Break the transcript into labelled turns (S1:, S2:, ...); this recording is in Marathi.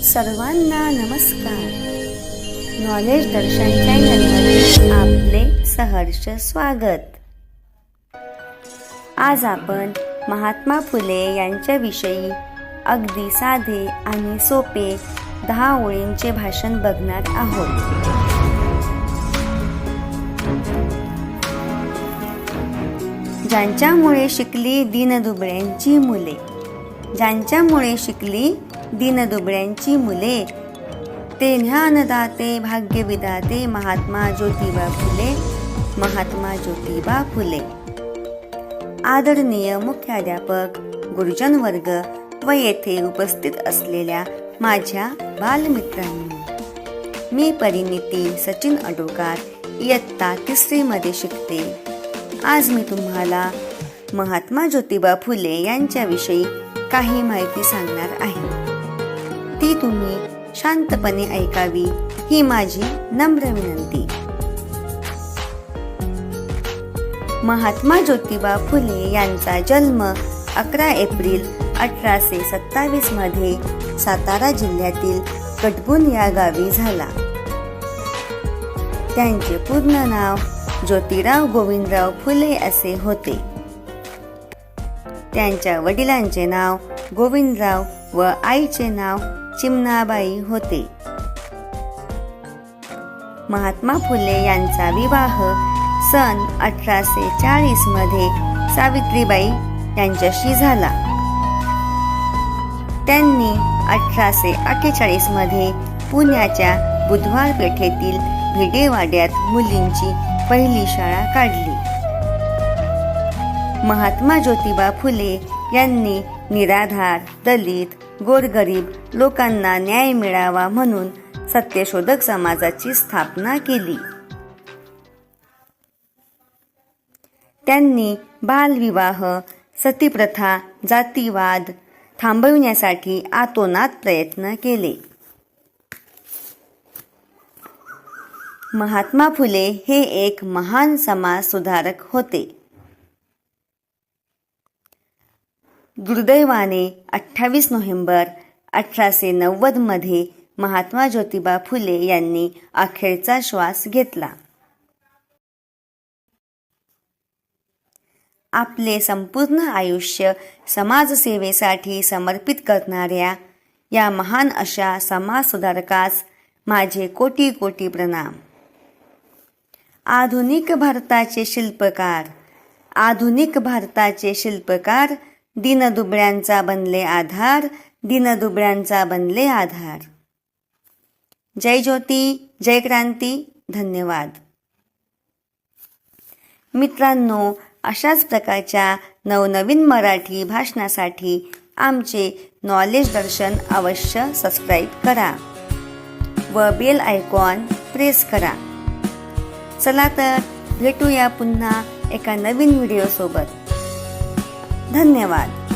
S1: सर्वांना नमस्कार. नॉलेज दर्शन चॅनलमध्ये आपले सहर्ष स्वागत. आज आपण महात्मा फुले यांच्याविषयी अगदी साधे आणि सोपे 10 ओळींचे भाषण बघणार आहोत. ज्यांच्यामुळे शिकली दीनदुबळ्यांची मुले, ज्यांच्यामुळे शिकली दीनदुबळ्यांची मुले, ते ज्ञानदाते भाग्यविधाते महात्मा ज्योतिबा फुले, महात्मा ज्योतिबा फुले. आदरणीय मुख्याध्यापक, गुरुजन वर्ग व येथे उपस्थित असलेल्या माझ्या बालमित्रांनो, मी परिणिती सचिन अडोकार इयत्ता 3री मध्ये शिकते. आज मी तुम्हाला महात्मा ज्योतिबा फुले यांच्याविषयी काही माहिती सांगणार आहे. ती तुम्ही शांतपणे ऐकावी ही माझी नम्र विनंती. महात्मा ज्योतिबा फुले यांचा जन्म 11 एप्रिल 1827 मध्ये सातारा जिल्ह्यातील कटबुन या गावी झाला. त्यांचे पूर्ण नाव ज्योतिराव गोविंदराव फुले असे होते. त्यांच्या वडिलांचे नाव गोविंदराव व आईचे नाव चिमणाबाई होते. महात्मा फुले यांचा विवाह सन 1840 मध्ये सावित्रीबाई यांच्याशी झाला. त्यांनी 1848 मध्ये पुण्याच्या बुधवार पेठेतील भिडेवाड्यात मुलींची पहिली शाळा काढली. महात्मा ज्योतिबा फुले यांनी निराधार, दलित, गोरगरीब लोकांना न्याय मिळावा म्हणून सत्यशोधक समाजाची स्थापना केली. त्यांनी बालविवाह, सतीप्रथा, जातीवाद थांबविण्यासाठी आतोनात प्रयत्न केले. महात्मा फुले हे एक महान समाज सुधारक होते. दुर्दैवाने 28 नोव्हेंबर 1890 मध्ये महात्मा ज्योतिबा फुले यांनी अखेरचा श्वास घेतला. आपले संपूर्ण आयुष्य समाजसेवेसाठी समर्पित करणाऱ्या या महान अशा समाज सुधारकास माझे कोटी कोटी प्रणाम. आधुनिक भारताचे शिल्पकार, आधुनिक भारताचे शिल्पकार, दीनदुबळ्यांचा बनले आधार, दीनदुबळ्यांचा बनले आधार. जय ज्योती, जय क्रांती. धन्यवाद. मित्रांनो, अशाच प्रकारच्या नवनवीन मराठी भाषणासाठी आमचे नॉलेज दर्शन अवश्य सबस्क्राईब करा व बेल आयकॉन प्रेस करा. चला तर भेटूया पुन्हा एका नवीन व्हिडिओ सोबत. धन्यवाद.